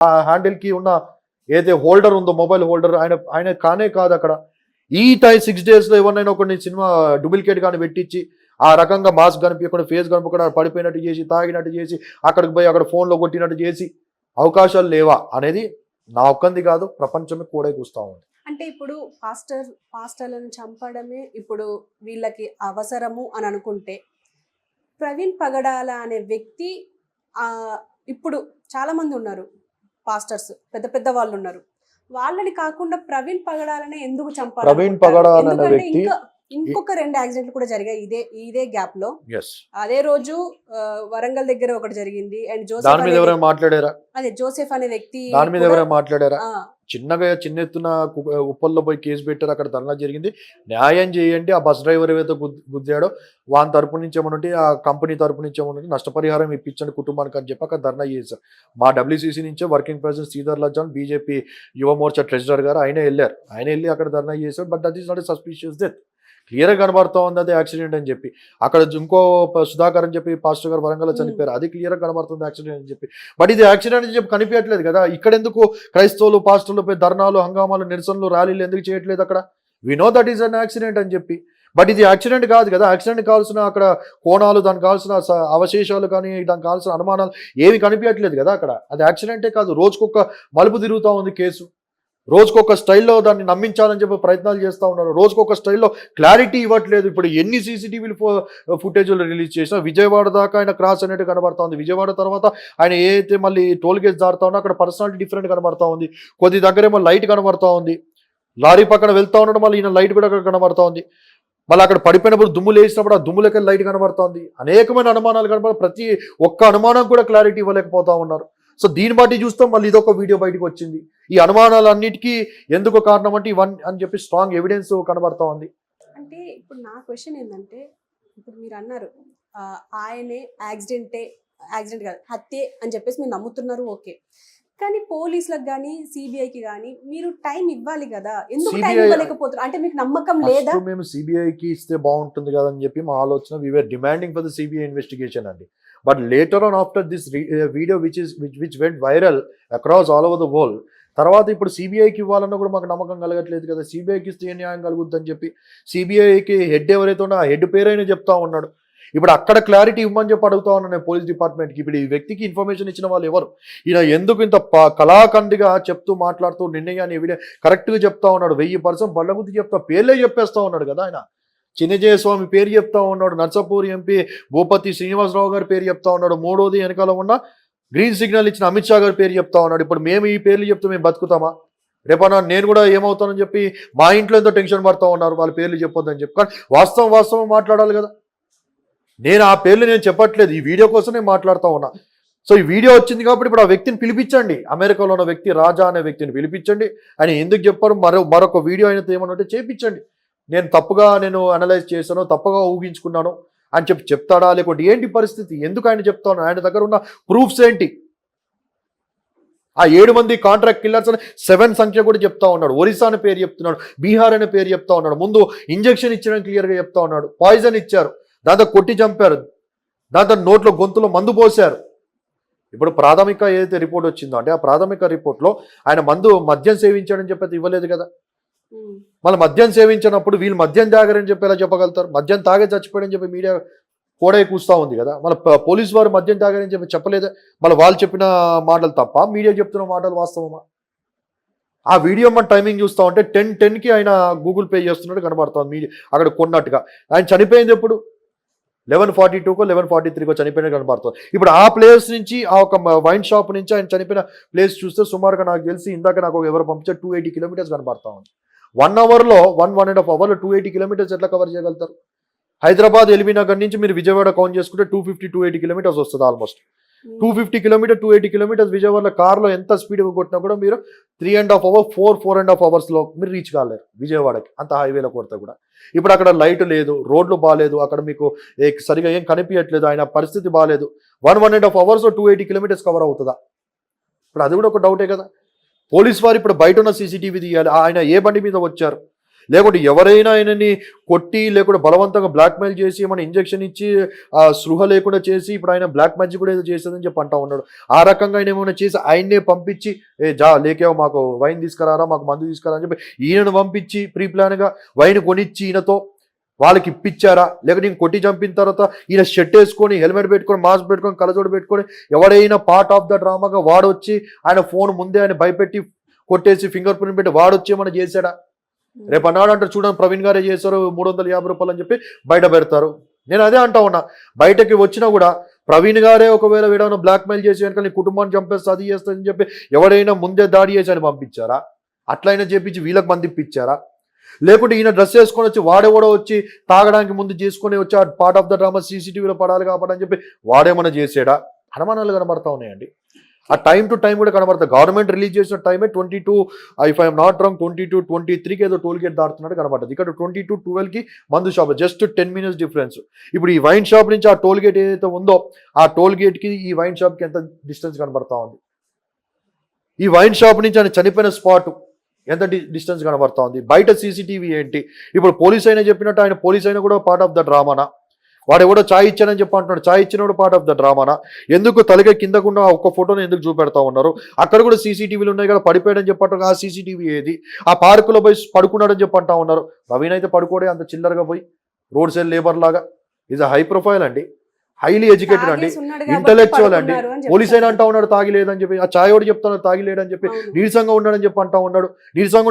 ఆ హ్యాండిల్కి ఉన్న ఏదైతే హోల్డర్ ఉందో మొబైల్ హోల్డర్ ఆయన కానే కాదు అక్కడ. ఈ 6 daysలో ఎవరినైనా ఒకరిని సినిమా డూప్లికేట్ కానీ పెట్టించి ఆ రకంగా మాస్క్ కనిపించకుండా ఫేస్ కనిపించకుండా పడిపోయినట్టు చేసి తాగినట్టు చేసి అక్కడికి పోయి అక్కడ ఫోన్లో కొట్టినట్టు చేసి అవకాశాలు లేవా అనేది నా ఒక్కంది కాదు, ప్రపంచమే కూడా కూస్తూ ఉంది. అంటే ఇప్పుడు పాస్టర్లను చంపడమే ఇప్పుడు వీళ్ళకి అవసరము అని అనుకుంటే, ప్రవీణ్ పగడాల అనే వ్యక్తి ఇప్పుడు చాలా మంది ఉన్నారు పాస్టర్స్, పెద్ద పెద్ద వాళ్ళు ఉన్నారు, వాళ్ళని కాకుండా ప్రవీణ్ పగడాలనే ఎందుకు చంపాలి? ప్రవీణ్ పగడాల అనే వ్యక్తి ఇంకొక 2 యాక్సిడెంట్లు కూడా జరిగాయి ఇదే గ్యాప్ లో. అదే రోజు వరంగల్ దగ్గర ఒకటి జరిగింది. అండ్ జోసెఫ్ అనే వ్యక్తి దాని మీద ఎవరైనా మాట్లాడారా? చిన్న ఎత్తున ఉప్పల్లో పోయి కేసు పెట్టారు, అక్కడ ధర్నా జరిగింది. న్యాయం చేయండి, ఆ బస్ డ్రైవర్ ఏవైతే గుద్దాడో వాని తరపు నుంచి ఏమనుంటే ఆ కంపెనీ తరపు నుంచి ఏమనుంటే నష్టపరిహారం ఇప్పించండి కుటుంబానికి అని చెప్పి అక్కడ ధర్నా చేశారు. మా WCC నుంచే వర్కింగ్ ప్రెసిడెంట్ శ్రీధర్ లజ్జాన్, బీజేపీ యువ మోర్చా ట్రెజరర్ గారు ఆయన వెళ్ళి అక్కడ ధర్నా చేశారు. But that is not a suspicious death. క్లియర్గా కనబడుతూ ఉంది అది యాక్సిడెంట్ అని చెప్పి. అక్కడ ఇంకో సుధాకర్ అని చెప్పి పాస్టర్ గారు వరంగల్లో చనిపోయారు, అది క్లియర్గా కనబడుతుంది యాక్సిడెంట్ అని చెప్పి. బట్ ఇది యాక్సిడెంట్ అని చెప్పి కనిపించట్లేదు కదా. ఇక్కడ ఎందుకు క్రైస్తవులు పాస్టర్లపై ధర్నాలు, హంగామాలు, నిరసనలు, ర్యాలీలు ఎందుకు చేయట్లేదు అక్కడ? We know that is an accident అని చెప్పి. బట్ ఇది యాక్సిడెంట్ కాదు కదా. యాక్సిడెంట్ కావాల్సిన అక్కడ కోణాలు, దానికి కావాల్సిన అవశేషాలు కానీ దానికి కావాల్సిన అనుమానాలు ఏమి కనిపించట్లేదు కదా అక్కడ. అది యాక్సిడెంటే కాదు. రోజుకొక మలుపు తిరుగుతూ ఉంది కేసు. రోజుకొక స్టైల్లో దాన్ని నమ్మించాలని చెప్పి ప్రయత్నాలు చేస్తూ ఉన్నారు. రోజుకొక స్టైల్లో క్లారిటీ ఇవ్వట్లేదు. ఇప్పుడు ఎన్ని CCTV ఫుటేజ్లు రిలీజ్ చేసినా విజయవాడ దాకా ఆయన క్రాస్ అనేట్టు కనబడతా ఉంది. విజయవాడ తర్వాత ఆయన ఏదైతే మళ్ళీ టోల్ గేట్స్ దాడుతా ఉన్నా అక్కడ పర్సనాలిటీ డిఫరెంట్ కనబడతా ఉంది. కొద్ది దగ్గరేమో లైట్ కనబడతా ఉంది. లారీ పక్కన వెళ్తా ఉన్నాడు, మళ్ళీ ఈయన లైట్ కూడా అక్కడ కనబడతా ఉంది. మళ్ళీ అక్కడ పడిపోయినప్పుడు దుమ్ములు వేసినప్పుడు ఆ దుమ్ములకి లైట్ కనబడతా ఉంది. అనేకమైన అనుమానాలు కనబడ, ప్రతి ఒక్క అనుమానం కూడా క్లారిటీ ఇవ్వలేకపోతా ఉన్నారు. సో దీన్ని బట్టి చూస్తాం మళ్ళీ ఇదొక వీడియో బయటకు వచ్చింది. ఈ అనుమానాలన్నిటికీ ఎందుకు కారణం అంటే ఇవన్నీ అని చెప్పి స్ట్రాంగ్ ఎవిడెన్స్ కనబడతా ఉంది. అంటే ఇప్పుడు నా క్వశ్చన్ ఏంటంటే, ఇప్పుడు మీరు అన్నారు ఆయనే యాక్సిడెంట్ కాదు హత్యే అని చెప్పేసి మీరు నమ్ముతున్నారు, ఓకే. కానీ పోలీసులకు కానీ సిబిఐకి కానీ మీరు టైం ఇవ్వాలి కదా, ఎందుకు టైం ఇవ్వలేకపోతారు? అంటే మీకు నమ్మకం లేదా? మేము సిబిఐకి ఇస్తే బాగుంటుంది కదా అని చెప్పి మా ఆలోచన. We were demanding for the CBI investigation అండి. But later on after this video which went viral across all over the world, తర్వాత ఇప్పుడు సిబిఐకి ఇవ్వాలన్నా కూడా మాకు నమ్మకం కలగట్లేదు కదా. సిబిఐకి ఇస్తే ఏ న్యాయం కలుగుద్దని చెప్పి సిబిఐకి హెడ్ ఎవరైతే ఉన్నా ఆ హెడ్ పేరైనా చెప్తా ఉన్నాడు. ఇప్పుడు అక్కడ క్లారిటీ ఇవ్వమని చెప్పి అడుగుతా ఉన్నాను నేను పోలీస్ డిపార్ట్మెంట్కి. ఇప్పుడు ఈ వ్యక్తికి ఇన్ఫర్మేషన్ ఇచ్చిన వాళ్ళు ఎవరు? ఈయన ఎందుకు ఇంత కళాఖండిగా చెప్తూ మాట్లాడుతూ నిర్ణయాన్ని కరెక్ట్గా చెప్తా ఉన్నాడు. 1000% బళ్ళగుద్ది చెప్తా పేర్లే చెప్పేస్తా ఉన్నాడు కదా ఆయన. చిన్నజయస్వామి పేరు చెప్తా ఉన్నాడు, నర్సాపూర్ ఎంపీ భూపతి శ్రీనివాసరావు గారి పేరు చెప్తా ఉన్నాడు, మూడోది వెనకాల ఉన్న గ్రీన్ సిగ్నల్ ఇచ్చిన అమిత్ షా గారి పేరు చెప్తా ఉన్నాడు. ఇప్పుడు మేము ఈ పేర్లు చెప్తే మేము బతుకుతామా? రేపన్నా నేను కూడా ఏమవుతానని చెప్పి మా ఇంట్లో ఎంతో టెన్షన్ పడుతూ ఉన్నారు వాళ్ళ పేర్లు చెప్పొద్దని చెప్పి. కానీ వాస్తవం మాట్లాడాలి కదా. నేను ఆ పేర్లు నేను చెప్పట్లేదు, ఈ వీడియో కోసం నేను మాట్లాడుతూ ఉన్నా. సో ఈ వీడియో వచ్చింది కాబట్టి ఇప్పుడు ఆ వ్యక్తిని పిలిపించండి, అమెరికాలో ఉన్న వ్యక్తి రాజా అనే వ్యక్తిని పిలిపించండి. ఆయన ఎందుకు చెప్పారు మరొక వీడియో అయినతో ఏమన్నా చేయించండి. నేను తప్పుగా అనలైజ్ చేశాను, తప్పుగా ఊహించుకున్నాను అని చెప్పి చెప్తాడా? లేకుంటే ఏంటి పరిస్థితి? ఎందుకు ఆయన చెప్తాను? ఆయన దగ్గర ఉన్న ప్రూఫ్స్ ఏంటి? ఆ 7 మంది కాంట్రాక్ట్ కిల్లర్స్ అని 7 సంఖ్య కూడా చెప్తా ఉన్నాడు. ఒరిస్సా అనే పేరు చెప్తున్నాడు, బీహార్ అనే పేరు చెప్తా ఉన్నాడు. ముందు ఇంజెక్షన్ ఇచ్చడం క్లియర్గా చెప్తా ఉన్నాడు, పాయిజన్ ఇచ్చారు, దాంతో కొట్టి చంపారు, దాంతో నోట్లో గొంతులో మందు పోసారు. ఇప్పుడు ప్రాథమిక ఏదైతే రిపోర్ట్ వచ్చిందో అంటే ఆ ప్రాథమిక రిపోర్ట్లో ఆయన మద్యం సేవించాడని చెప్పి ఇవ్వలేదు కదా. మళ్ళీ మద్యం సేవించినప్పుడు వీళ్ళు మద్యం తాగారని చెప్పి ఎలా చెప్పగలుగుతారు? మద్యం తాగే చచ్చిపోయాడని చెప్పి మీడియా కూడా కూస్తూ ఉంది కదా. మళ్ళీ పోలీసు వారు మద్యం తాగారని చెప్పి చెప్పలేదే. మళ్ళీ వాళ్ళు చెప్పిన మాటలు తప్ప మీడియా చెప్తున్న మాటలు వాస్తవమా? ఆ వీడియో మన టైమింగ్ చూస్తూ ఉంటే 10:10కి ఆయన గూగుల్ పే చేస్తున్నట్టు కనబడుతుంది మీడియా అక్కడ కొన్నట్టుగా. ఆయన చనిపోయింది ఎప్పుడు? 11:42కో 11:43కో చనిపోయినట్టు కనబడుతుంది. ఇప్పుడు ఆ ప్లేస్ నుంచి ఆ ఒక వైన్ షాప్ నుంచి ఆయన చనిపోయిన ప్లేస్ చూస్తే సుమారుగా నాకు తెలిసి ఇందాక నాకు ఎవరు పంపించారు 280 కిలోమీటర్స్ కనబడతా ఉంది. 1 అవర్లో 1.5 అవర్లో 280 కిలోమీటర్స్ ఎట్లా కవర్ చేయగలుగుతారు? హైదరాబాద్ ఎల్బీ నగర్ నుంచి మీరు విజయవాడ కౌంట్ చేసుకుంటే 250-280 కిలోమీటర్స్ వస్తుంది. ఆల్మోస్ట్ 280 కిలోమీటర్స్ విజయవాడలో కార్లో ఎంత స్పీడ్గా కొట్టినా కూడా మీరు 3.5 అవర్స్ 4.5 అవర్స్లో మీరు రీచ్ కాలేరు విజయవాడకి, అంత హైవేలో కొడితే కూడా. ఇప్పుడు అక్కడ లైట్ లేదు, రోడ్లు బాగాలేదు, అక్కడ మీకు సరిగా ఏం కనిపించట్లేదు, ఆయన పరిస్థితి బాగాలేదు. 1.5 అవర్స్లో 280 కిలోమీటర్స్ కవర్ అవుతుందా? ఇప్పుడు అది కూడా ఒక డౌటే కదా. పోలీస్ వారు ఇప్పుడు బయట ఉన్న CCTV తీయాలి. ఆయన ఏ బండి మీద వచ్చారు, లేకుంటే ఎవరైనా ఆయనని కొట్టి లేకుంటే బలవంతంగా బ్లాక్మెయిల్ చేసి ఏమైనా ఇంజెక్షన్ ఇచ్చి ఆ స్పృహ లేకుండా చేసి ఇప్పుడు ఆయన బ్లాక్ మ్యాజిక్ కూడా ఏదో చేస్తుందని చెప్పి అంటా ఉన్నాడు. ఆ రకంగా ఆయన ఏమైనా చేసి ఆయన్నే పంపించి లేకేవో మాకు వైన్ తీసుకురారా, మాకు మందు తీసుకురా అని చెప్పి ఈయనను పంపించి ప్రీ ప్లాన్గా వైన్ కొనిచ్చి ఈయనతో వాళ్ళకి ఇప్పించారా, లేకపోతే నేను కొట్టి చంపిన తర్వాత ఈయన షర్ట్ వేసుకొని హెల్మెట్ పెట్టుకొని మాస్క్ పెట్టుకొని కళ్ళజోడు పెట్టుకొని ఎవరైనా పార్ట్ ఆఫ్ ద డ్రామాగా వాడొచ్చి ఆయన ఫోన్ ముందే ఆయన భయపెట్టి కొట్టేసి ఫింగర్ ప్రింట్ పెట్టి వాడొచ్చి ఏమైనా చేశాడా? రేపు అన్నాడు అంటారు చూడండి ప్రవీణ్ గారే చేశారు 350 రూపాయలు అని చెప్పి బయట పెడతారు. నేను అదే అంటా ఉన్నా, బయటకి వచ్చినా కూడా ప్రవీణ్ గారే ఒకవేళ వీడను బ్లాక్మెయిల్ చేసి కనుక నీ కుటుంబాన్ని చంపేస్తే అది చేస్తుందని చెప్పి ఎవరైనా ముందే దాడి చేసి అని పంపించారా? అట్లయినా చేపించి వీళ్ళకి మంది ఇప్పించారా? లేకుంటే ఈయన డ్రెస్ వేసుకొని వచ్చి వాడేవాడో వచ్చి తాగడానికి ముందు చేసుకొని వచ్చి ఆ పార్ట్ ఆఫ్ ద డ్రామా సీసీటీవీలో పడాలి కాబట్టి అని చెప్పి వాడేమన్నా చేసాడా? అనుమానాలు కనబడతా ఉన్నాయండి. ఆ టైం టు టైం కూడా కనబడతాయి. గవర్నమెంట్ రిలీజ్ చేసిన టైమే 22 ఇఫ్ ఐఎమ్ నాట్ రాంగ్ 22-23కి ఏదో టోల్ గేట్ దాటుతున్నాడు కనబడుతుంది. ఇక్కడ 22-12కి మందు షాప్, జస్ట్ 10 మినిట్స్ డిఫరెన్స్. ఇప్పుడు ఈ వైన్ షాప్ నుంచి ఆ టోల్ గేట్ ఏదైతే ఉందో ఆ టోల్ గేట్కి ఈ వైన్ షాప్కి ఎంత డిస్టెన్స్ కనబడతా ఉంది? ఈ వైన్ షాప్ నుంచి ఆయన చనిపోయిన స్పాట్ ఎంత డిస్టెన్స్ కనబడతా ఉంది? బయట సీసీటీవీ ఏంటి? ఇప్పుడు పోలీస్ అయినా చెప్పినట్టు ఆయన పోలీస్ అయినా కూడా పార్ట్ ఆఫ్ ద డ్రామానా? వాడు ఎవడో ఛాయ్ ఇచ్చానని చెప్పి అంటున్నాడు, ఛాయ్ ఇచ్చినప్పుడు పార్ట్ ఆఫ్ ద డ్రామానా? ఎందుకు తలగా కిందకుండా ఒక్క ఫోటోని ఎందుకు చూపెడతా ఉన్నారు? అక్కడ కూడా సీసీటీవీలు ఉన్నాయి కదా, పడిపోయాడని చెప్పంటారు. ఆ సీసీటీవీ ఏది? ఆ పార్కులో పోయి పడుకున్నాడని చెప్పి అంటా ఉన్నారు. ప్రవీణ్ అయితే పడుకోడే అంత చిల్లరగా పోయి రోడ్ సైడ్ లేబర్ లాగా. ఈజ్ హై ప్రొఫైల్ అండి, హైలీ ఎడ్యుకేటెడ్ అండి, ఇంటలెక్చువల్ అండి. పోలీస్ అయినా అంటా ఉన్నాడు తాగి లేదని చెప్పి, ఆ ఛాయ్ వాడు చెప్తాను తాగి లేడని చెప్పి, నీరసంగా ఉన్నాడని చెప్పి అంటా ఉన్నాడు. నీరసంగా